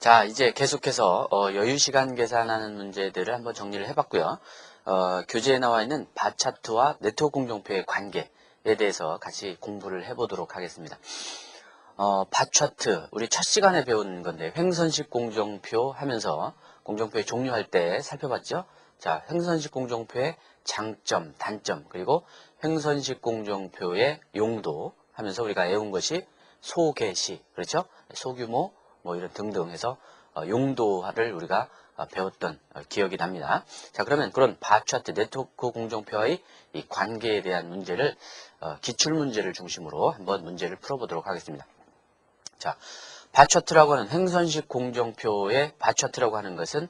자, 이제 계속해서 여유시간 계산하는 문제들을 한번 정리를 해봤고요. 교재에 나와 있는 바 차트와 네트워크 공정표의 관계에 대해서 같이 공부를 해보도록 하겠습니다. 바 차트, 우리 첫 시간에 배운 건데 횡선식 공정표 하면서 공정표의 종류할 때 살펴봤죠. 자, 횡선식 공정표의 장점, 단점, 그리고 횡선식 공정표의 용도 하면서 우리가 외운 것이 소개시, 그렇죠? 소규모, 뭐 이런 등등 해서 용도를 우리가 배웠던 기억이 납니다. 자, 그러면 그런 바 차트, 네트워크 공정표와의 이 관계에 대한 문제를 기출문제를 중심으로 한번 문제를 풀어보도록 하겠습니다. 자, 바 차트라고 하는 횡선식 공정표의 바 차트라고 하는 것은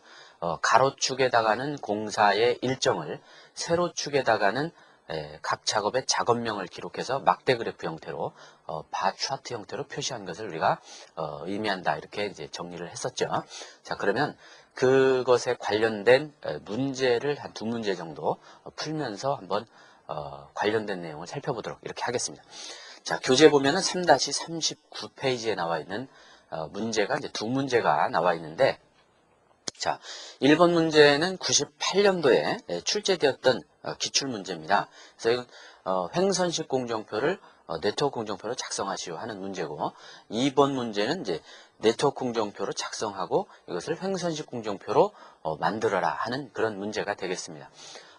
가로축에다가는 공사의 일정을, 세로축에다가는 각 작업의 작업명을 기록해서 막대 그래프 형태로 바 차트 형태로 표시한 것을 우리가 의미한다, 이렇게 이제 정리를 했었죠. 자, 그러면 그것에 관련된 문제를 한 두 문제 정도 풀면서 한번 관련된 내용을 살펴보도록 이렇게 하겠습니다. 자, 교재 보면은 3-39페이지에 나와 있는 문제가 이제 두 문제가 나와 있는데, 자, 1번 문제는 98년도에 출제되었던 기출문제입니다. 그래서 이건 횡선식 공정표를 네트워크 공정표로 작성하시오 하는 문제고, 2번 문제는 이제 네트워크 공정표로 작성하고 이것을 횡선식 공정표로 만들어라 하는 그런 문제가 되겠습니다.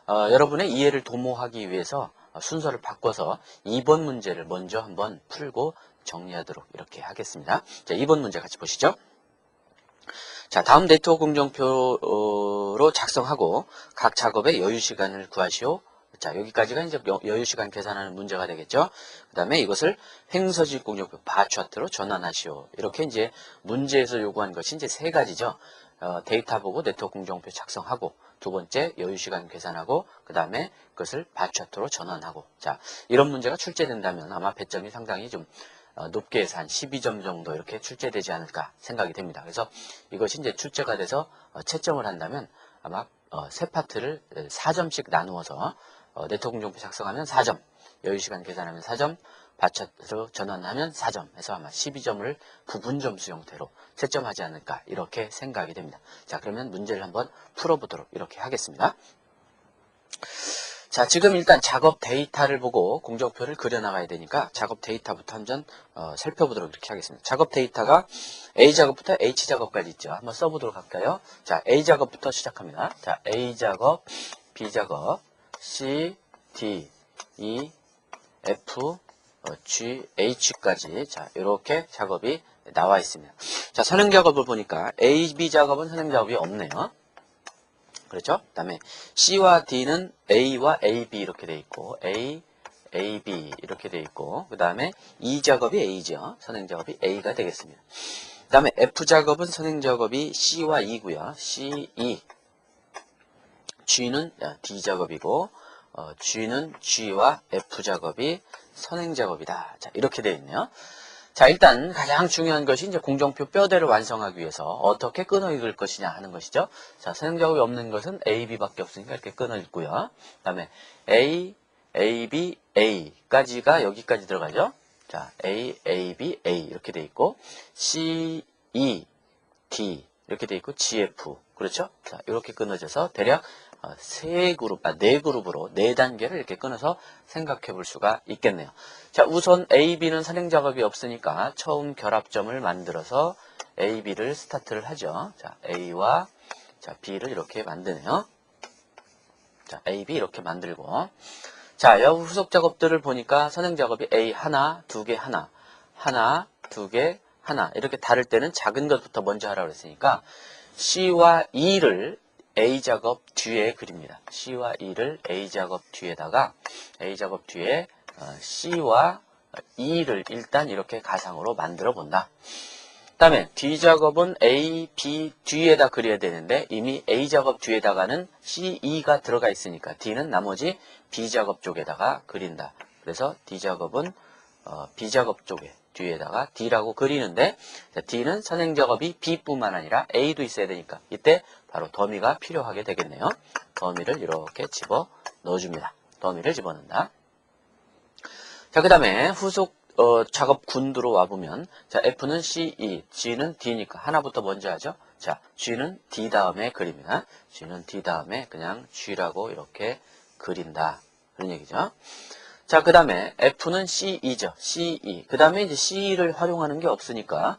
여러분의 이해를 도모하기 위해서 순서를 바꿔서 2번 문제를 먼저 한번 풀고 정리하도록 이렇게 하겠습니다. 자, 2번 문제 같이 보시죠. 자, 다음 네트워크 공정표로 작성하고 각 작업의 여유시간을 구하시오. 자, 여기까지가 이제 여유시간 계산하는 문제가 되겠죠. 그 다음에 이것을 횡선식 공정표 바 차트로 전환하시오. 이렇게 이제 문제에서 요구한 것이 이제 세 가지죠. 데이터 보고 네트워크 공정표 작성하고, 두 번째 여유시간 계산하고, 그 다음에 그것을 바 차트로 전환하고. 자, 이런 문제가 출제된다면 아마 배점이 상당히 좀 높게 해서 한 12점 정도 이렇게 출제되지 않을까 생각이 됩니다. 그래서 이것이 이제 출제가 돼서 채점을 한다면 아마 세 파트를 4점씩 나누어서 네트워크 공정표 작성하면 4점, 여유시간 계산하면 4점, 바 차트로 전환하면 4점 해서 아마 12점을 부분 점수 형태로 채점하지 않을까 이렇게 생각이 됩니다. 자, 그러면 문제를 한번 풀어보도록 이렇게 하겠습니다. 자, 지금 일단 작업 데이터를 보고 공정표를 그려나가야 되니까 작업 데이터부터 한번 살펴보도록 이렇게 하겠습니다. 작업 데이터가 A작업부터 H작업까지 있죠. 한번 써보도록 할까요? 자, A작업부터 시작합니다. 자, A작업, B작업, C, D, E, F, G, H까지. 자, 이렇게 작업이 나와 있습니다. 자, 선행작업을 보니까 A, B 작업은 선행작업이 없네요. 그렇죠? 그 다음에 C와 D는 A와 AB 이렇게 돼 있고, A, AB 이렇게 돼 있고, 그 다음에 E 작업이 A죠. 선행작업이 A가 되겠습니다. 그 다음에 F 작업은 선행작업이 C와 E고요. C, E. G는 D 작업이고, G는 G와 F 작업이 선행작업이다. 자, 이렇게 돼 있네요. 자, 일단 가장 중요한 것이 이제 공정표 뼈대를 완성하기 위해서 어떻게 끊어 읽을 것이냐 하는 것이죠. 자, 선행작업이 없는 것은 A, B밖에 없으니까 이렇게 끊어 읽고요. 그 다음에 A, A, B, A까지가 여기까지 들어가죠. 자, A, A, B, A 이렇게 돼 있고, C, E, D 이렇게 돼 있고, G, F. 그렇죠? 자, 이렇게 끊어져서 대략 네 그룹으로 네 단계를 이렇게 끊어서 생각해 볼 수가 있겠네요. 자, 우선 A, B는 선행작업이 없으니까 처음 결합점을 만들어서 A, B를 스타트를 하죠. 자, A와 B를 이렇게 만드네요. 자, A, B 이렇게 만들고. 자, 여후 후속 작업들을 보니까 선행작업이 A 하나, 두 개 하나, 하나, 두 개 하나 이렇게 다를 때는 작은 것부터 먼저 하라고 했으니까 C와 E를 A작업 뒤에 그립니다. C와 E를 A작업 뒤에다가 A작업 뒤에 C와 E를 일단 이렇게 가상으로 만들어 본다. 그 다음에 D작업은 A, B 뒤에다 그려야 되는데 이미 A작업 뒤에다가는 C, E가 들어가 있으니까 D는 나머지 B작업 쪽에다가 그린다. 그래서 D작업은 B작업 쪽에 뒤에다가 D라고 그리는데, D는 선행작업이 B뿐만 아니라 A도 있어야 되니까 이때 바로 더미가 필요하게 되겠네요. 더미를 이렇게 집어 넣어줍니다. 더미를 집어넣는다. 자, 그 다음에 후속 작업 군 들어와 보면, 자, F는 CE, G는 D니까 하나부터 먼저 하죠. 자, G는 D 다음에 그립니다. G는 D 다음에 그냥 G라고 이렇게 그린다. 그런 얘기죠. 자, 그 다음에 F는 CE죠. CE. 그 다음에 이제 CE를 활용하는 게 없으니까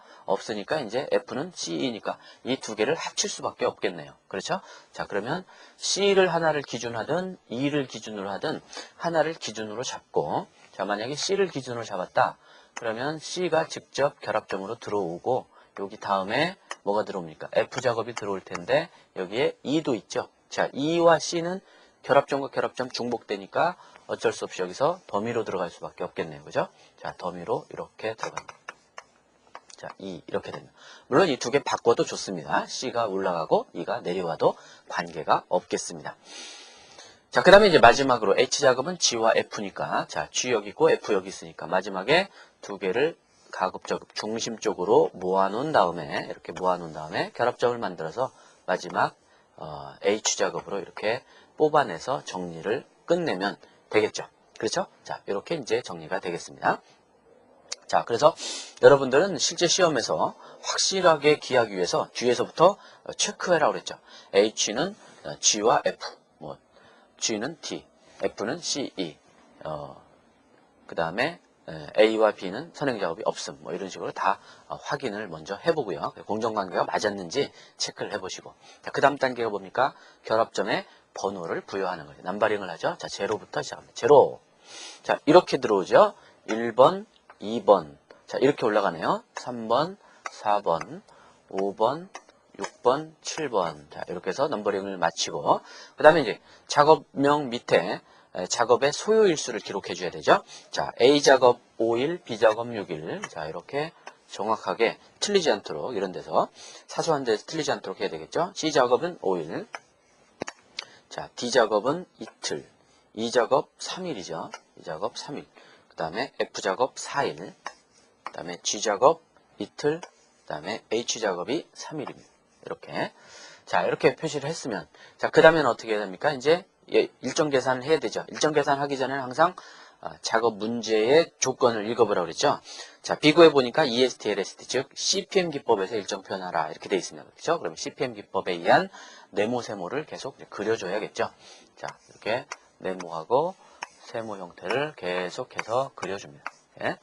이제 F는 CE니까 이 두 개를 합칠 수밖에 없겠네요. 그렇죠? 자, 그러면 C를 하나를 기준하든 E를 기준으로 하든 하나를 기준으로 잡고, 자, 만약에 C를 기준으로 잡았다. 그러면 C가 직접 결합점으로 들어오고, 여기 다음에 뭐가 들어옵니까? F 작업이 들어올 텐데, 여기에 E도 있죠. 자, E와 C는 결합점과 결합점 중복되니까 어쩔 수 없이 여기서 더미로 들어갈 수밖에 없겠네요. 그죠? 자, 더미로 이렇게 들어갑니다. 자, 이렇게 됩니다. 물론 이 두 개 바꿔도 좋습니다. C가 올라가고 E가 내려와도 관계가 없겠습니다. 자, 그 다음에 이제 마지막으로 H작업은 G와 F니까, 자, G 여기 있고 F 여기 있으니까 마지막에 두 개를 가급적 중심 쪽으로 모아놓은 다음에, 이렇게 모아놓은 다음에 결합점을 만들어서 마지막 H작업으로 이렇게 뽑아내서 정리를 끝내면 되겠죠. 그렇죠? 자, 이렇게 이제 정리가 되겠습니다. 자, 그래서 여러분들은 실제 시험에서 확실하게 기하기 위해서 뒤에서부터 체크해라고 그랬죠. H는 G와 F, 뭐 G는 D, F는 CE, 그 다음에 A와 B는 선행작업이 없음, 뭐 이런 식으로 다 확인을 먼저 해보고요. 공정관계가 맞았는지 체크를 해보시고, 자, 그 다음 단계가 뭡니까? 결합점에 번호를 부여하는 거예요. 남바링을 하죠. 자, 제로부터 시작합니다. 제로. 자, 이렇게 들어오죠. 1번, 2번. 자, 이렇게 올라가네요. 3번, 4번, 5번, 6번, 7번. 자, 이렇게 해서 넘버링을 마치고, 그 다음에 이제 작업명 밑에 작업의 소요일수를 기록해 줘야 되죠. 자, A작업 5일, B작업 6일. 자, 이렇게 정확하게 틀리지 않도록, 이런 데서 사소한 데서 틀리지 않도록 해야 되겠죠. C작업은 5일. 자, D작업은 이틀. E작업 3일이죠. E작업 3일. 그 다음에 F작업 4일. 그 다음에 G작업 이틀. 그 다음에 H작업이 3일입니다. 이렇게. 자, 이렇게 표시를 했으면, 자, 그 다음에는 어떻게 해야 됩니까? 이제 일정 계산을 해야 되죠. 일정 계산 하기 전에는 항상 작업 문제의 조건을 읽어보라고 그랬죠. 자, 비교해 보니까 EST, LST, 즉 CPM 기법에서 일정 표현하라 이렇게 돼 있습니다. 그렇죠? 그럼 CPM 기법에 의한 네모, 세모를 계속 그려줘야겠죠. 자, 이렇게 네모하고 세모 형태를 계속해서 그려줍니다. 예?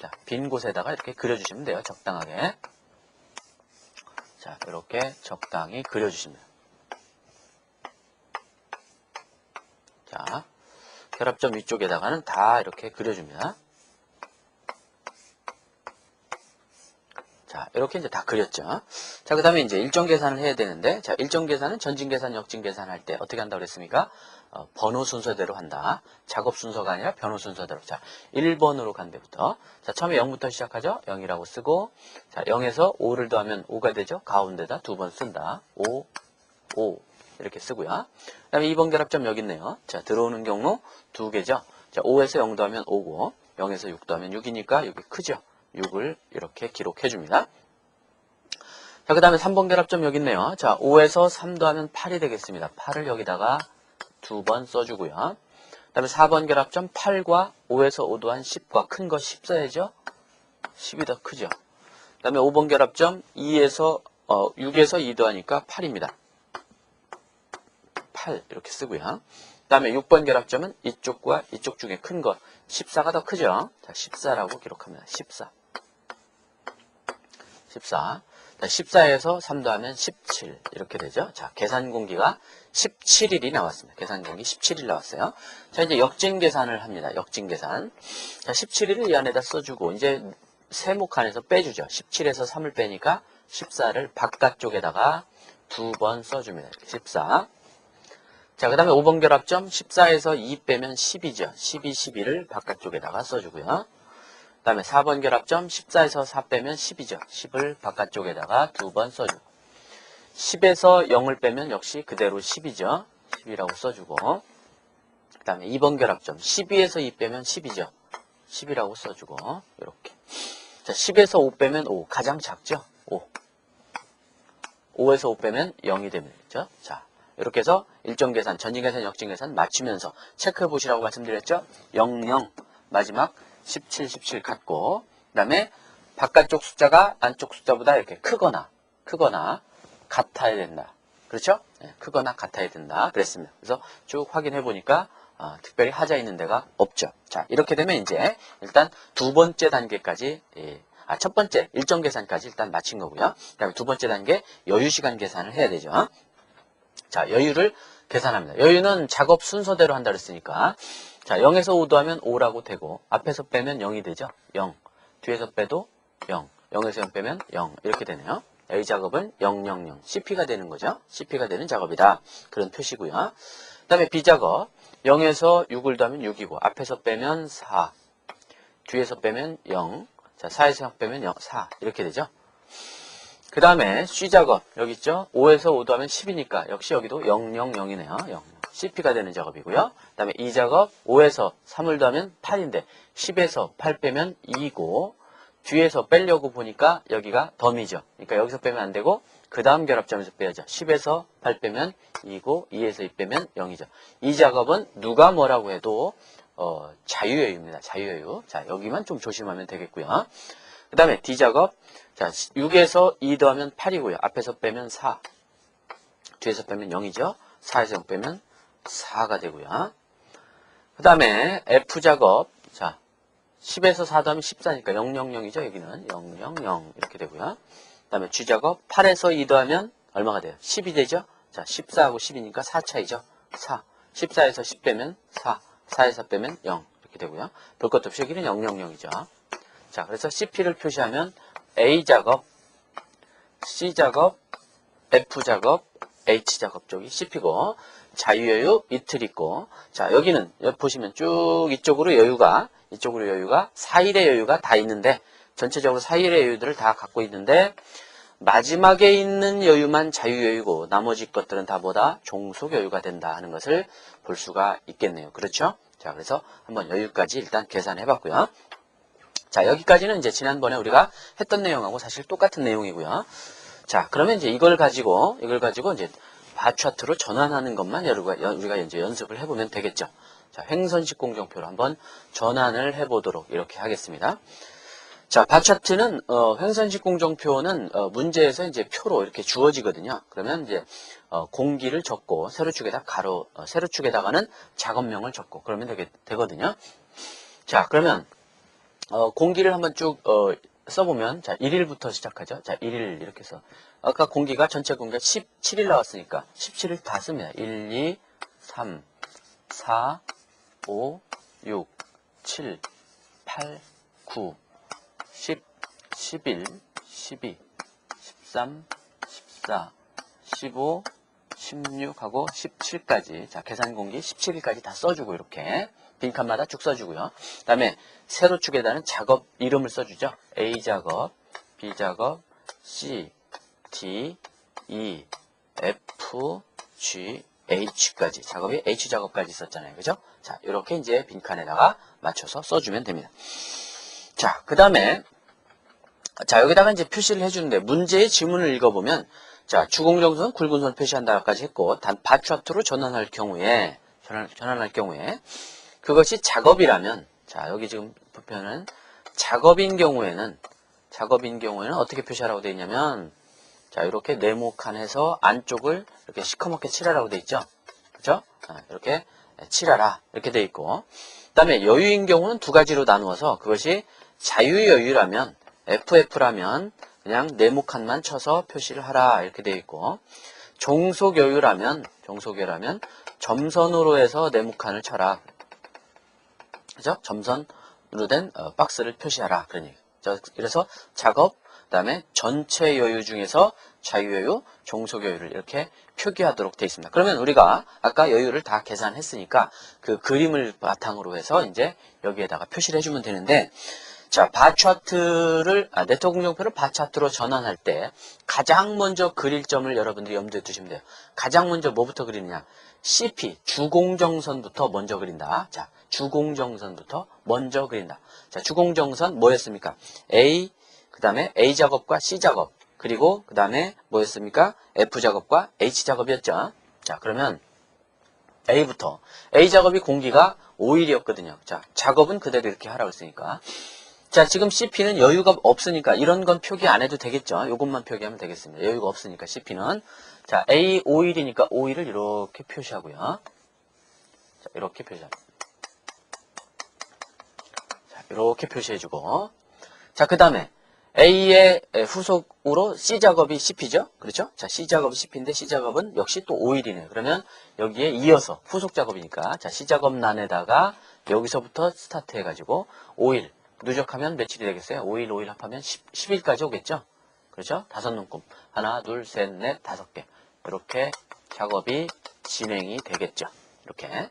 자, 빈 곳에다가 이렇게 그려주시면 돼요. 적당하게. 자, 이렇게 적당히 그려주십니다. 자, 결합점 위쪽에다가는 다 이렇게 그려줍니다. 자, 이렇게 이제 다 그렸죠. 자, 그 다음에 이제 일정 계산을 해야 되는데, 자, 일정 계산은 전진 계산, 역진 계산 할 때 어떻게 한다고 그랬습니까? 번호 순서대로 한다. 작업 순서가 아니라 번호 순서대로. 자, 1번으로 간 데부터. 자, 처음에 0부터 시작하죠? 0이라고 쓰고, 자, 0에서 5를 더하면 5가 되죠? 가운데다 두 번 쓴다. 5, 5. 이렇게 쓰고요. 그 다음에 2번 결합점 여기 있네요. 자, 들어오는 경우 두 개죠. 자, 5에서 0 더하면 5고, 0에서 6 더하면 6이니까 여기 크죠? 6을 이렇게 기록해 줍니다. 자, 그 다음에 3번 결합점 여기 있네요. 자, 5에서 3 더하면 8이 되겠습니다. 8을 여기다가 두 번 써주고요. 그 다음에 4번 결합점 8과 5에서 5 더한 10과 큰 거 10 써야죠. 10이 더 크죠. 그 다음에 5번 결합점 6에서 2 더하니까 8입니다. 8 이렇게 쓰고요. 그 다음에 6번 결합점은 이쪽과 이쪽 중에 큰 거 14가 더 크죠. 자, 14라고 기록합니다. 14. 14. 자, 14에서 3 더하면 17 이렇게 되죠. 자, 계산 공기가 17일이 나왔습니다. 계산 공기 17일 나왔어요. 자, 이제 역진 계산을 합니다. 역진 계산. 자, 17일을 이 안에다 써주고 이제 세모 칸에서 빼주죠. 17에서 3을 빼니까 14를 바깥쪽에다가 두 번 써줍니다. 14. 자, 그 다음에 5번 결합점 14에서 2 빼면 10이죠. 12, 12를 바깥쪽에다가 써주고요. 그 다음에 4번 결합점 14에서 4 빼면 10이죠. 10을 바깥쪽에다가 두 번 써주고 10에서 0을 빼면 역시 그대로 10이죠. 10이라고 써주고 그 다음에 2번 결합점 12에서 2 빼면 10이죠. 10이라고 써주고 이렇게 자, 10에서 5 빼면 5 가장 작죠. 5 5에서 5 빼면 0이 됩니다. 그렇죠? 자, 이렇게 해서 일정 계산, 전진 계산, 역진 계산 맞추면서 체크해 보시라고 말씀드렸죠. 0, 0 마지막 17, 17 같고, 그 다음에 바깥쪽 숫자가 안쪽 숫자보다 이렇게 크거나 같아야 된다. 그렇죠? 네, 크거나 같아야 된다. 그랬습니다. 그래서 쭉 확인해 보니까 특별히 하자 있는 데가 없죠. 자, 이렇게 되면 이제 일단 두 번째 단계까지, 첫 번째 일정 계산까지 일단 마친 거고요. 그 다음에 두 번째 단계 여유 시간 계산을 해야 되죠. 자, 여유를 계산합니다. 여유는 작업 순서대로 한다 그랬으니까, 자, 0에서 5도 하면 5라고 되고, 앞에서 빼면 0이 되죠. 0. 뒤에서 빼도 0. 0에서 0 빼면 0. 이렇게 되네요. 여유 작업은 000. CP가 되는 거죠. CP가 되는 작업이다. 그런 표시고요. 그 다음에 B 작업. 0에서 6을 더하면 6이고, 앞에서 빼면 4. 뒤에서 빼면 0. 자, 4에서 0 빼면 0, 4. 이렇게 되죠. 그 다음에 C 작업. 여기 있죠. 5에서 5 더하면 10이니까 역시 여기도 000이네요. 0. CP가 되는 작업이고요. 그 다음에 E 작업. 5에서 3을 더하면 8인데 10에서 8 빼면 2이고, 뒤에서 빼려고 보니까 여기가 덤이죠. 그러니까 여기서 빼면 안 되고 그 다음 결합점에서 빼야죠. 10에서 8 빼면 2고 2에서 2 빼면 0이죠. 이 작업은 누가 뭐라고 해도 자유여유입니다. 자유여유. 자, 여기만 좀 조심하면 되겠고요. 그 다음에 D 작업. 자, 6에서 2 더하면 8이고요. 앞에서 빼면 4. 뒤에서 빼면 0이죠. 4에서 0 빼면 4가 되고요. 그 다음에 F 작업. 자, 10에서 4 더하면 14니까 000이죠. 여기는 000 이렇게 되고요. 그 다음에 G 작업. 8에서 2 더하면 얼마가 돼요? 10이 되죠. 자, 14하고 10이니까 4 차이죠. 4. 14에서 10 빼면 4. 4에서 빼면 0 이렇게 되고요. 볼 것도 없이 여기는 000이죠. 자, 그래서 CP를 표시하면 A 작업, C 작업, F 작업, H 작업 쪽이 CP고, 자유여유 이틀 있고, 자, 여기는 여기 보시면 쭉 이쪽으로 여유가 4일의 여유가 다 있는데, 전체적으로 4일의 여유들을 다 갖고 있는데, 마지막에 있는 여유만 자유여유고 나머지 것들은 다 뭐다? 종속여유가 된다 하는 것을 볼 수가 있겠네요. 그렇죠? 자, 그래서 한번 여유까지 일단 계산해 봤고요. 자, 여기까지는 이제 지난번에 우리가 했던 내용하고 사실 똑같은 내용이고요. 자, 그러면 이제 이걸 가지고 이제 바 차트로 전환하는 것만 우리가 이제 연습을 해보면 되겠죠. 자, 횡선식 공정표로 한번 전환을 해보도록 이렇게 하겠습니다. 자, 바 차트는 횡선식 공정표는 문제에서 이제 표로 이렇게 주어지거든요. 그러면 이제 공기를 적고 세로축에다가는 작업명을 적고 그러면 되거든요. 자, 그러면 공기를 한번 쭉 써보면, 자, 1일부터 시작하죠. 자, 1일 이렇게 해서 아까 전체 공기가 17일 나왔으니까 17일 다 씁니다. 1, 2, 3, 4, 5, 6, 7, 8, 9, 10, 11, 12, 13, 14, 15, 16하고 17까지. 자, 계산 공기 17일까지 다 써주고 이렇게 빈칸마다 쭉 써주고요. 그 다음에 세로축에다는 작업 이름을 써주죠. A 작업, B 작업, C, D, E, F, G, H까지. 작업이 H 작업까지 썼잖아요. 그죠? 자, 이렇게 이제 빈칸에다가 맞춰서 써주면 됩니다. 자, 그 다음에 자, 여기다가 이제 표시를 해주는데 문제의 지문을 읽어보면, 자, 주공정선 굵은 선 표시한다까지 했고, 단 바 차트로 전환할 경우에 그것이 작업이라면, 자, 여기 지금 표현은 작업인 경우에는 어떻게 표시하라고 되어 있냐면, 자, 이렇게 네모칸해서 안쪽을 이렇게 시커멓게 칠하라고 되어 있죠. 그죠? 이렇게 칠하라. 이렇게 되어 있고, 그 다음에 여유인 경우는 두 가지로 나누어서 그것이 자유여유라면, FF라면 그냥 네모칸만 쳐서 표시를 하라. 이렇게 되어 있고, 종속여유라면 점선으로 해서 네모칸을 쳐라. 그죠? 점선으로 된 박스를 표시하라. 그런 얘기. 그래서 작업, 그 다음에 전체 여유 중에서 자유여유, 종속여유를 이렇게 표기하도록 되어 있습니다. 그러면 우리가 아까 여유를 다 계산했으니까 그 그림을 바탕으로 해서 이제 여기에다가 표시를 해주면 되는데, 자, 바 차트를, 네트워크 공정표를 바 차트로 전환할 때 가장 먼저 그릴 점을 여러분들이 염두에 두시면 돼요. 가장 먼저 뭐부터 그리느냐? CP, 주공정선부터 먼저 그린다. 자, 주공정선부터 먼저 그린다. 자, 주공정선 뭐였습니까? A, 그 다음에 A 작업과 C 작업, 그리고 그 다음에 뭐였습니까? F 작업과 H 작업이었죠. 자, 그러면 A부터. A 작업이 공기가 5일이었거든요. 자, 작업은 그대로 이렇게 하라고 했으니까. 자, 지금 CP는 여유가 없으니까 이런 건 표기 안 해도 되겠죠. 요것만 표기하면 되겠습니다. 여유가 없으니까 CP는. 자, A 5일이니까 5일을 이렇게 표시하고요. 자, 이렇게 표시합니다. 자, 이렇게 표시해주고. 자, 그 다음에 A의 후속으로 C 작업이 CP죠? 그렇죠? 자, C 작업이 CP인데 C 작업은 역시 또 5일이네요. 그러면 여기에 이어서 후속 작업이니까 자, C 작업란에다가 여기서부터 스타트 해가지고 5일 누적하면 며칠이 되겠어요? 5일, 5일 합하면 10일까지 오겠죠? 그렇죠? 5눈곱. 하나, 둘, 셋, 넷, 5개. 이렇게 작업이 진행이 되겠죠. 이렇게.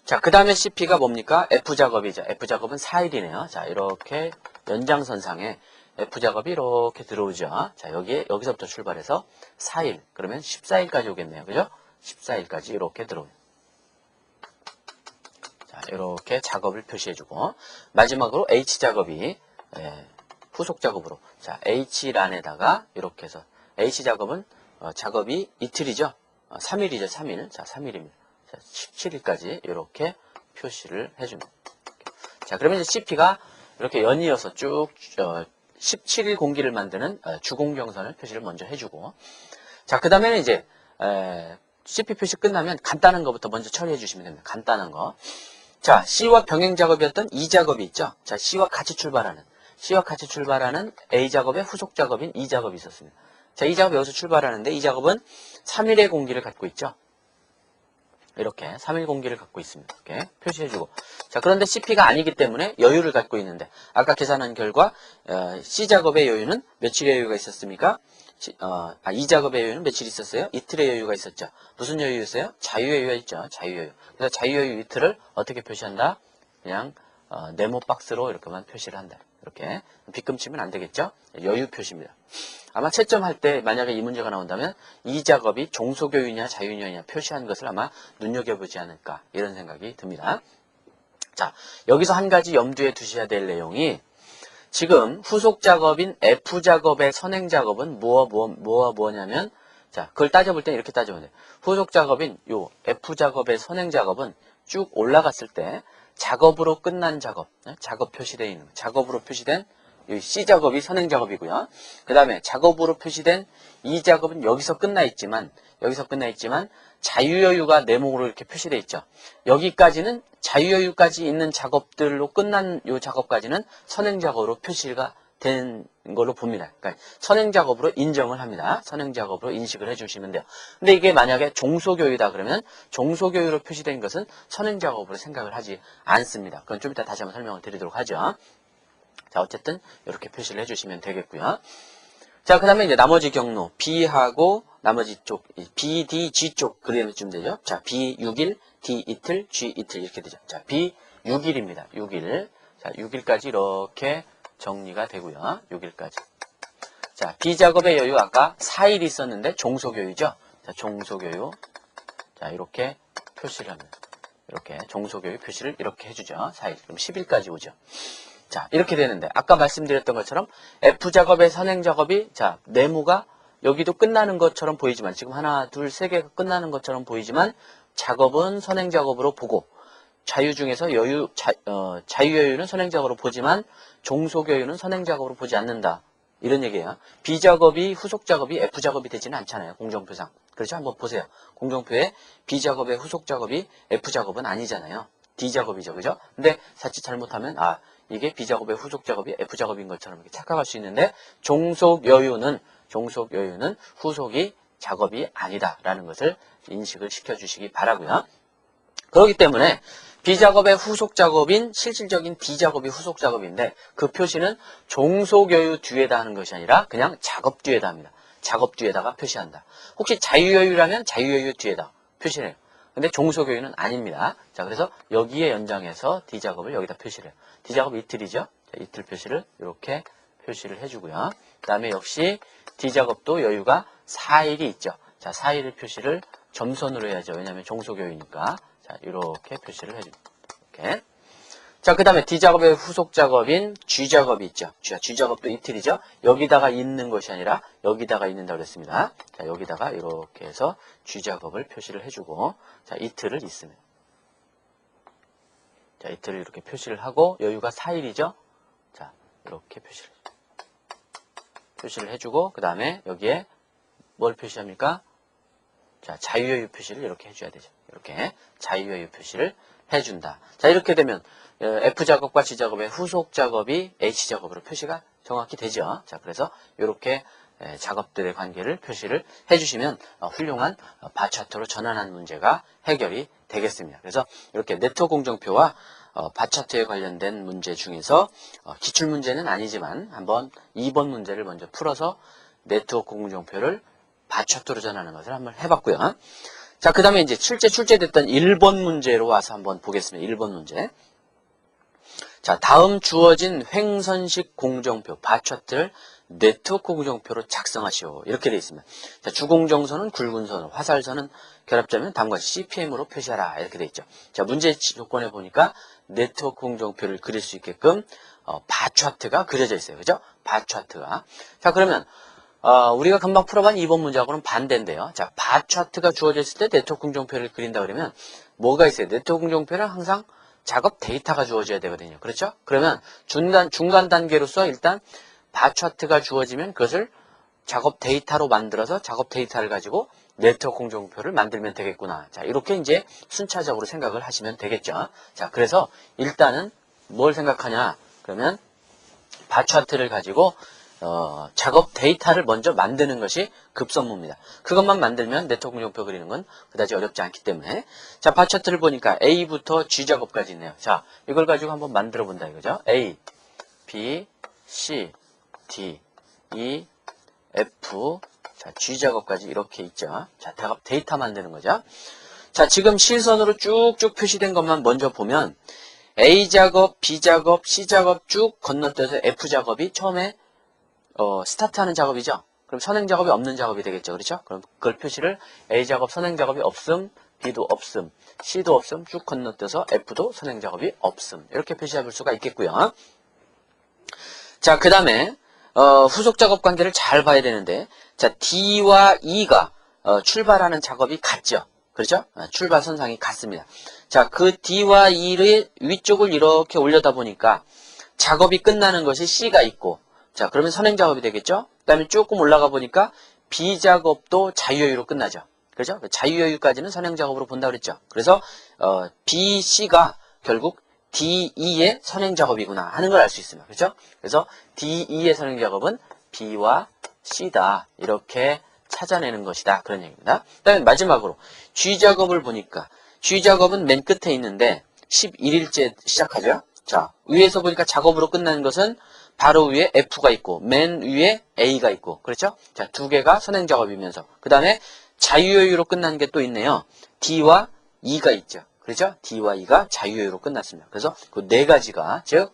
자, 그 다음에 CP가 뭡니까? F작업이죠. F작업은 4일이네요. 자, 이렇게 연장선상에 F작업이 이렇게 들어오죠. 자, 여기서부터 출발해서 4일. 그러면 14일까지 오겠네요. 그죠? 14일까지 이렇게 들어오요. 자, 이렇게 작업을 표시해주고. 마지막으로 H작업이, 후속작업으로. 자, H란에다가 이렇게 해서. H작업은, 작업이 이틀이죠. 3일이죠. 3일. 자, 3일입니다. 자, 17일까지 이렇게 표시를 해줍니다. 자, 그러면 이제 CP가 이렇게 연이어서 쭉, 17일 공기를 만드는 주공경선을 표시를 먼저 해주고. 자, 그 다음에는 이제, CP 표시 끝나면 간단한 것부터 먼저 처리해 주시면 됩니다. 간단한 거. 자, C와 병행 작업이었던 E 작업이 있죠. 자, C와 같이 출발하는 A 작업의 후속 작업인 E 작업이 있었습니다. 자, E 작업 여기서 출발하는데 E 작업은 3일의 공기를 갖고 있죠. 이렇게 3일 공기를 갖고 있습니다. 이렇게 표시해주고. 자, 그런데 CP가 아니기 때문에 여유를 갖고 있는데 아까 계산한 결과 C 작업의 여유는 며칠의 여유가 있었습니까? E 작업의 여유는 며칠 있었어요? 이틀의 여유가 있었죠. 무슨 여유였어요? 자유여유가 있죠. 자유여유. 그래서 자유여유 이틀을 어떻게 표시한다? 그냥 네모 박스로 이렇게만 표시를 한다. 이렇게 빗금치면 안 되겠죠? 여유 표시입니다. 아마 채점할 때 만약에 이 문제가 나온다면 이 작업이 종속여유냐 자유여유냐 표시한 것을 아마 눈여겨보지 않을까 이런 생각이 듭니다. 자, 여기서 한 가지 염두에 두셔야 될 내용이 지금 후속 작업인 F 작업의 선행 작업은 뭐냐면 자, 그걸 따져볼 때 이렇게 따져보면 돼요. 후속 작업인 요 F 작업의 선행 작업은 쭉 올라갔을 때 작업으로 끝난 작업, 작업 표시되어 있는 작업으로 표시된 이 C 작업이 선행 작업이고요. 그 다음에 작업으로 표시된 E 작업은 여기서 끝나 있지만 자유여유가 네모로 이렇게 표시되어 있죠. 여기까지는 자유여유까지 있는 작업들로 끝난 이 작업까지는 선행 작업으로 표시가 된 걸로 봅니다. 그러니까 선행 작업으로 인정을 합니다. 선행 작업으로 인식을 해주시면 돼요. 근데 이게 만약에 종속여유다 그러면 종속여유로 표시된 것은 선행 작업으로 생각을 하지 않습니다. 그건 좀 이따 다시 한번 설명을 드리도록 하죠. 자, 어쨌든 이렇게 표시를 해주시면 되겠고요. 자, 그 다음에 이제 나머지 경로 B하고 나머지 쪽 B, D, G 쪽 그려주면 되죠. 자, B 6일, D 이틀, G 이틀 이렇게 되죠. 자, B 6일입니다. 6일. 자, 6일까지 이렇게 정리가 되고요. 6일까지. 자, B 작업의 여유 아까 4일 있었는데 종속여유죠. 자, 종속여유. 자, 이렇게 표시를 합니다. 이렇게 종속여유 표시를 이렇게 해주죠. 4일. 그럼 10일까지 오죠. 자, 이렇게 되는데 아까 말씀드렸던 것처럼 F 작업의 선행 작업이 자, 네모가 여기도 끝나는 것처럼 보이지만 지금 하나, 둘, 세 개가 끝나는 것처럼 보이지만 작업은 선행 작업으로 보고 자유 중에서 자유여유는 선행 작업으로 보지만 종속여유는 선행 작업으로 보지 않는다. 이런 얘기예요. B 작업이 후속 작업이 F 작업이 되지는 않잖아요. 공정표상. 그렇죠? 한번 보세요. 공정표에 B 작업의 후속 작업이 F 작업은 아니잖아요. D 작업이죠. 그죠? 근데 자칫 잘못하면 이게 B 작업의 후속 작업이 F 작업인 것처럼 이렇게 착각할 수 있는데 종속여유는 후속이 작업이 아니다라는 것을 인식을 시켜주시기 바라고요. 그렇기 때문에 B 작업의 후속 작업인 실질적인 D 작업이 후속 작업인데 그 표시는 종속여유 뒤에다 하는 것이 아니라 그냥 작업 뒤에다 합니다. 작업 뒤에다가 표시한다. 혹시 자유여유라면 자유여유 뒤에다 표시를 해요. 근데 종속여유는 아닙니다. 자, 그래서 여기에 연장해서 D 작업을 여기다 표시를 해요. D 작업 이틀이죠. 자, 이틀 표시를 이렇게 표시를 해주고요. 그 다음에 역시 D 작업도 여유가 4일이 있죠. 자, 4일을 표시를 점선으로 해야죠. 왜냐하면 종속여유니까. 자, 이렇게 표시를 해줍니다. 이렇게. 자, 그 다음에 D 작업의 후속 작업인 G 작업이 있죠. G 작업도 이틀이죠. 여기다가 있는 것이 아니라 여기다가 있는다고 그랬습니다. 자, 여기다가 이렇게 해서 G 작업을 표시를 해주고, 자, 이틀을 있습니다. 자, 이틀을 이렇게 표시를 하고, 여유가 4일이죠. 자, 이렇게 표시를 해주고, 그 다음에 여기에 뭘 표시합니까? 자, 자유여유 표시를 이렇게 해줘야 되죠. 이렇게 자유여유 표시를 해준다. 자, 이렇게 되면 F작업과 G작업의 후속 작업이 H작업으로 표시가 정확히 되죠. 자, 그래서 이렇게 작업들의 관계를 표시를 해주시면 훌륭한 바 차트로 전환한 문제가 해결이 되겠습니다. 그래서 이렇게 네트워크 공정표와 바 차트에 관련된 문제 중에서 기출문제는 아니지만 한번 2번 문제를 먼저 풀어서 네트워크 공정표를 바 차트로 전하는 것을 한번 해봤고요. 자, 그 다음에 이제 실제 출제됐던 1번 문제로 와서 한번 보겠습니다. 1번 문제. 자, 다음 주어진 횡선식 공정표, 바 차트를 네트워크 공정표로 작성하시오. 이렇게 되어 있습니다. 자, 주공정선은 굵은 선으로, 화살선은 결합점은 다음과 같이 CPM으로 표시하라. 이렇게 되어 있죠. 자, 문제 조건에 보니까 네트워크 공정표를 그릴 수 있게끔 바 차트가 그려져 있어요. 그죠? 바 차트가. 자, 그러면 우리가 금방 풀어본 2번 문제하고는 반대인데요. 자, 바 차트가 주어져 있을 때 네트워크 공정표를 그린다 그러면 뭐가 있어요? 네트워크 공정표는 항상 작업 데이터가 주어져야 되거든요. 그렇죠? 그러면 중간 단계로서 일단 바 차트가 주어지면 그것을 작업 데이터로 만들어서 작업 데이터를 가지고 네트워크 공정표를 만들면 되겠구나. 자, 이렇게 이제 순차적으로 생각을 하시면 되겠죠. 자, 그래서 일단은 뭘 생각하냐? 그러면 바 차트를 가지고 작업 데이터를 먼저 만드는 것이 급선무입니다. 그것만 만들면 네트워크 공정표 그리는 건 그다지 어렵지 않기 때문에. 자, 바 차트를 보니까 A부터 G 작업까지 있네요. 자, 이걸 가지고 한번 만들어 본다 이거죠. A, B, C, D, E, F, 자, G 작업까지 이렇게 있죠. 자, 작업 데이터 만드는 거죠. 자, 지금 실선으로 쭉쭉 표시된 것만 먼저 보면 A 작업, B 작업, C 작업 쭉 건너뛰어서 F 작업이 처음에 스타트하는 작업이죠. 그럼 선행 작업이 없는 작업이 되겠죠. 그렇죠? 그럼 그걸 표시를 A 작업 선행 작업이 없음, B도 없음, C도 없음 쭉 건너뛰어서 F도 선행 작업이 없음. 이렇게 표시할 수가 있겠고요. 자, 그 다음에 후속 작업 관계를 잘 봐야 되는데, 자, D와 E가 출발하는 작업이 같죠. 그렇죠? 출발 선상이 같습니다. 자, 그 D와 E를 위쪽을 이렇게 올려다 보니까 작업이 끝나는 것이 C가 있고, 자, 그러면 선행 작업이 되겠죠? 그 다음에 조금 올라가 보니까 B 작업도 자유여유로 끝나죠. 그렇죠? 자유여유까지는 선행 작업으로 본다고 그랬죠. 그래서 B, C가 결국 D, E의 선행 작업이구나 하는 걸 알 수 있습니다. 그렇죠? 그래서 D, E의 선행 작업은 B와 C다. 이렇게 찾아내는 것이다. 그런 얘기입니다. 그 다음에 마지막으로 G 작업을 보니까 G 작업은 맨 끝에 있는데 11일째 시작하죠. 자, 위에서 보니까 작업으로 끝나는 것은 바로 위에 F가 있고 맨 위에 A가 있고 그렇죠? 자, 두 개가 선행 작업이면서 그 다음에 자유여유로 끝나는 게 또 있네요. D와 E가 있죠. 그렇죠? D와 E가 자유여유로 끝났습니다. 그래서 그 네 가지가 즉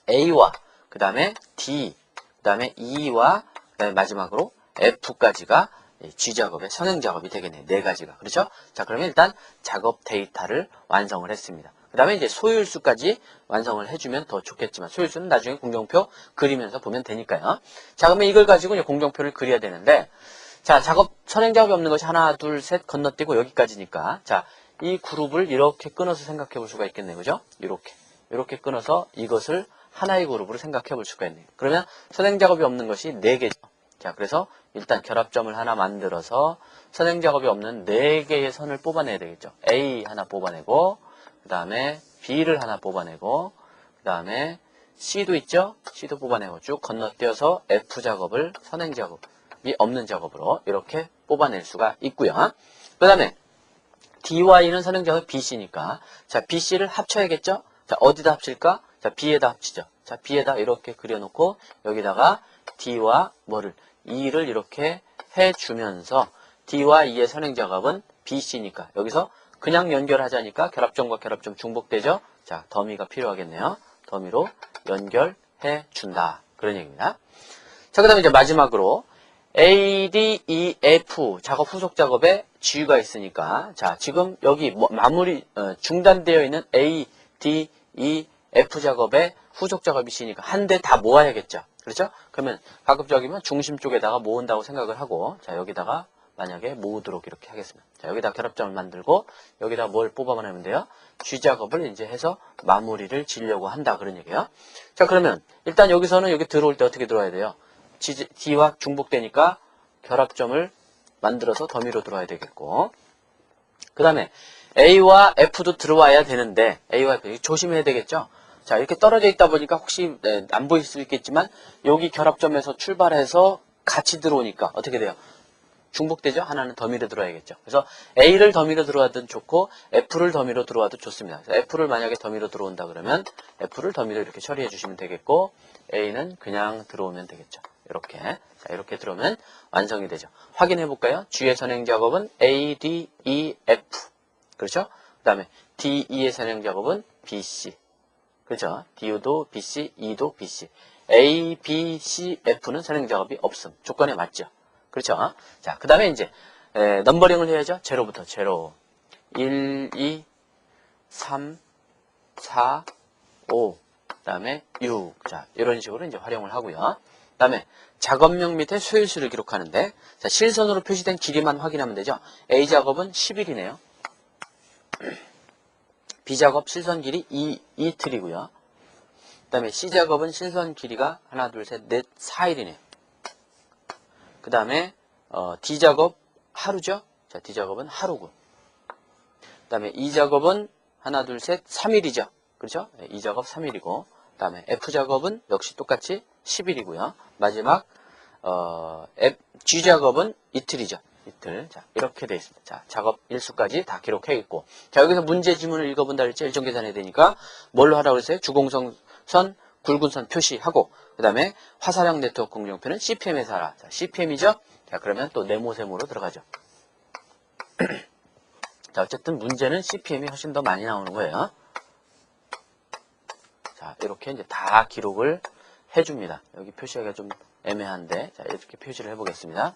A와 그 다음에 D 그 다음에 E와 그 다음에 마지막으로 F까지가 G 작업의 선행 작업이 되겠네요. 네 가지가. 그렇죠? 자, 그러면 일단 작업 데이터를 완성을 했습니다. 그 다음에 이제 소요일수까지 완성을 해주면 더 좋겠지만 소요일수는 나중에 공정표 그리면서 보면 되니까요. 자, 그러면 이걸 가지고 이제 공정표를 그려야 되는데 자, 선행 작업이 없는 것이 하나, 둘, 셋 건너뛰고 여기까지니까 자, 이 그룹을 이렇게 끊어서 생각해 볼 수가 있겠네요. 그죠? 이렇게 끊어서 이것을 하나의 그룹으로 생각해 볼 수가 있네요. 그러면 선행 작업이 없는 것이 4개죠. 자, 그래서 일단 결합점을 하나 만들어서 선행 작업이 없는 4개의 선을 뽑아내야 되겠죠. A 하나 뽑아내고 그 다음에 B를 하나 뽑아내고 그 다음에 C도 있죠. C도 뽑아내고 쭉 건너뛰어서 F 작업을 선행 작업이 없는 작업으로 이렇게 뽑아낼 수가 있고요. 그 다음에 D와 E는 선행 작업 BC니까 자, BC를 합쳐야겠죠. 자, 어디다 합칠까? 자, B에다 합치죠. 자, B에다 이렇게 그려놓고 여기다가 D와 E를 이렇게 해주면서 D와 E의 선행 작업은 BC니까 여기서 그냥 연결하자니까 결합점과 결합점 중복되죠. 자, 더미가 필요하겠네요. 더미로 연결해 준다. 그런 얘기입니다. 자, 그 다음에 이제 마지막으로 A, D, E, F 작업 후속 작업에 G가 있으니까 자, 지금 여기 중단되어 있는 A, D, 이 F 작업에 후속 작업이 C니까 한 대 다 모아야겠죠. 그렇죠? 그러면 가급적이면 중심 쪽에다가 모은다고 생각을 하고, 자, 여기다가 만약에 모으도록 이렇게 하겠습니다. 자, 여기다 결합점을 만들고, 여기다 뭘 뽑아내면 돼요? G 작업을 이제 해서 마무리를 지려고 한다. 그런 얘기예요. 자, 그러면 일단 여기서는 여기 들어올 때 어떻게 들어와야 돼요? D와 중복되니까 결합점을 만들어서 더미로 들어와야 되겠고, 그 다음에 A와 F도 들어와야 되는데, A와 F, 조심해야 되겠죠? 자, 이렇게 떨어져 있다 보니까 혹시 안 보일 수 있겠지만, 여기 결합점에서 출발해서 같이 들어오니까 어떻게 돼요? 중복되죠? 하나는 더미로 들어와야겠죠. 그래서 A를 더미로 들어와도 좋고 F를 더미로 들어와도 좋습니다. 그래서 F를 만약에 더미로 들어온다 그러면 F를 더미로 이렇게 처리해 주시면 되겠고, A는 그냥 들어오면 되겠죠. 이렇게. 자, 이렇게 들어오면 완성이 되죠. 확인해 볼까요? G의 선행 작업은 A, D, E, F. 그렇죠? 그 다음에 D, E의 선행 작업은 B, C. 그렇죠? D도 BC, E도 BC. A, B, C, F는 선행 작업이 없음. 조건에 맞죠? 그렇죠? 자, 그 다음에 이제, 넘버링을 해야죠. 제로부터, 제로. 1, 2, 3, 4, 5. 그 다음에 6. 자, 이런 식으로 이제 활용을 하고요. 그 다음에 작업명 밑에 소일수를 기록하는데, 자, 실선으로 표시된 길이만 확인하면 되죠. A 작업은 10일이네요. B 작업 실선 길이 2틀이고요. 그 다음에 C 작업은 실선 길이가 하나, 둘, 셋, 넷, 4일이네요. 그 다음에 D 작업 하루죠. 자, D 작업은 하루고. 그 다음에 E 작업은 하나, 둘, 셋, 3일이죠. 그렇죠? E 작업 3일이고. 그 다음에 F 작업은 역시 똑같이 10일이고요. 마지막 G 작업은 이틀이죠. 이틀. 자, 이렇게 되어 있습니다. 자, 작업 일수까지 다 기록해 있고. 자, 여기서 문제 지문을 읽어본다 할지 일정 계산해야 되니까 뭘로 하라고 그랬어요? 주공선 굵은 선 표시하고, 그 다음에 화살형 네트워크 공정표는 CPM에서 하라. 자, CPM이죠? 자, 그러면 또 네모셈으로 들어가죠. 자, 어쨌든 문제는 CPM이 훨씬 더 많이 나오는 거예요. 자, 이렇게 이제 다 기록을 해줍니다. 여기 표시하기가 좀 애매한데, 자, 이렇게 표시를 해보겠습니다.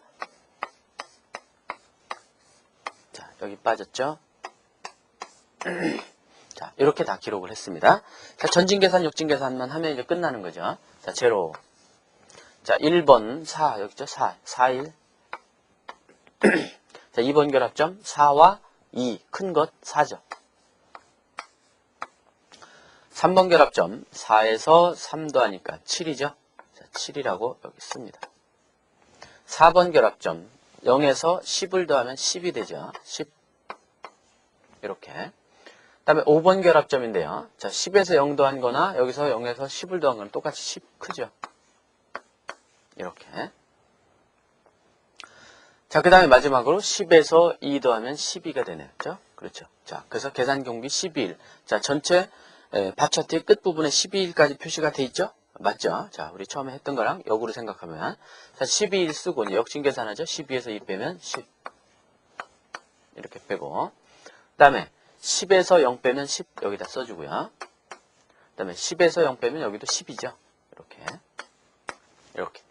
자, 여기 빠졌죠? 자, 이렇게 다 기록을 했습니다. 자, 전진계산, 역진계산만 하면 이제 끝나는 거죠. 자, 제로. 자, 1번 4, 여기 있죠? 4, 4일. 자, 2번 결합점 4와 2, 큰 것 4죠. 3번 결합점 4에서 3 더하니까 7이죠. 자, 7이라고 여기 씁니다. 4번 결합점 0에서 10을 더하면 10이 되죠. 10. 이렇게. 그 다음에 5번 결합점인데요. 자, 10에서 0 더한 거나 여기서 0에서 10을 더한 거는 똑같이 10 크죠. 이렇게. 자, 그 다음에 마지막으로 10에서 2 더하면 12가 되네요. 그렇죠? 그렇죠. 자, 그래서 계산 경비 12일. 자, 전체 밥 차트의 끝부분에 12일까지 표시가 돼 있죠? 맞죠? 자, 우리 처음에 했던 거랑 역으로 생각하면. 자, 12일 쓰고 이제 역진 계산하죠? 12에서 2 빼면 10. 이렇게 빼고. 그 다음에 10에서 0 빼면 10 여기다 써주고요. 그 다음에 10에서 0 빼면 여기도 10이죠. 이렇게. 이렇게.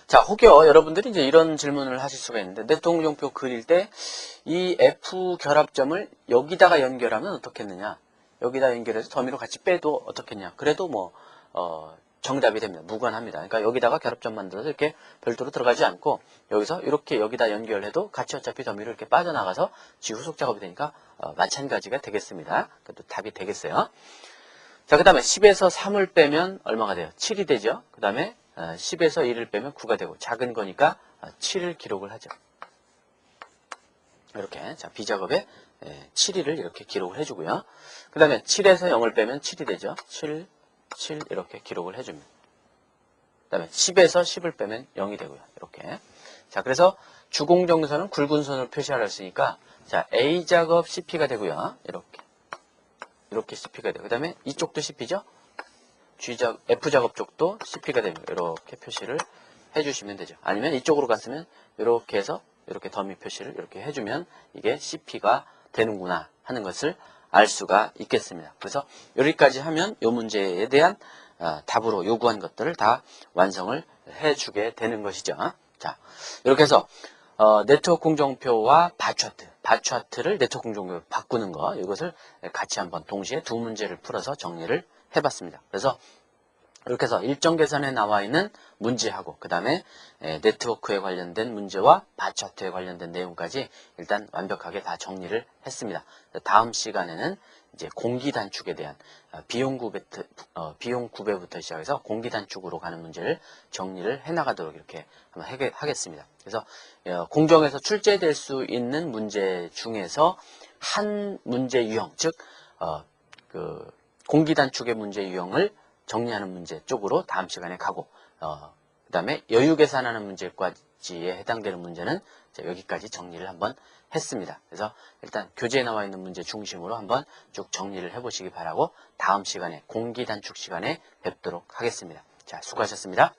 자, 혹여 여러분들이 이제 이런 질문을 하실 수가 있는데, 네트워크용표 그릴 때 이 F 결합점을 여기다가 연결하면 어떻겠느냐? 여기다 연결해서 더미로 같이 빼도 어떻겠냐? 그래도 뭐, 정답이 됩니다. 무관합니다. 그러니까 여기다가 결합점 만들어서 이렇게 별도로 들어가지 않고, 여기서 이렇게 여기다 연결해도 같이 어차피 더미로 이렇게 빠져나가서 지후속 작업이 되니까, 마찬가지가 되겠습니다. 그래도 답이 되겠어요. 자, 그 다음에 10에서 3을 빼면 얼마가 돼요? 7이 되죠? 그 다음에 10에서 1을 빼면 9가 되고, 작은 거니까 7을 기록을 하죠. 이렇게. 자, B작업에 7일을 이렇게 기록을 해주고요. 그 다음에 7에서 0을 빼면 7이 되죠. 7 이렇게 기록을 해줍니다. 그 다음에 10에서 10을 빼면 0이 되고요. 이렇게. 자, 그래서 주공정선은 굵은 선을 표시하라 했으니까, 자, A작업 CP가 되고요. 이렇게 CP가 돼요. 그 다음에 이쪽도 CP죠? F작업 쪽도 CP가 됩니다. 이렇게 표시를 해주시면 되죠. 아니면 이쪽으로 갔으면 이렇게 해서 이렇게 더미 표시를 이렇게 해주면 이게 CP가 되는구나 하는 것을 알 수가 있겠습니다. 그래서 여기까지 하면 이 문제에 대한 답으로 요구한 것들을 다 완성을 해주게 되는 것이죠. 자, 이렇게 해서 네트워크 공정표와 바 차트, 바 차트를 네트워크 공정으로 바꾸는 거, 이것을 같이 한번 동시에 두 문제를 풀어서 정리를 해봤습니다. 그래서 이렇게 해서 일정 계산에 나와 있는 문제하고 그 다음에 네트워크에 관련된 문제와 바 차트에 관련된 내용까지 일단 완벽하게 다 정리를 했습니다. 다음 시간에는 이제 공기 단축에 대한 비용 구배부터 시작해서 공기 단축으로 가는 문제를 정리를 해나가도록 이렇게 한번 하겠습니다. 그래서 공정에서 출제될 수 있는 문제 중에서 한 문제 유형, 즉 그 공기 단축의 문제 유형을 정리하는 문제 쪽으로 다음 시간에 가고 그 다음에 여유 계산하는 문제까지에 해당되는 문제는 여기까지 정리를 한번 했습니다. 그래서 일단 교재에 나와 있는 문제 중심으로 한번 쭉 정리를 해보시기 바라고 다음 시간에 공기 단축 시간에 뵙도록 하겠습니다. 자, 수고하셨습니다.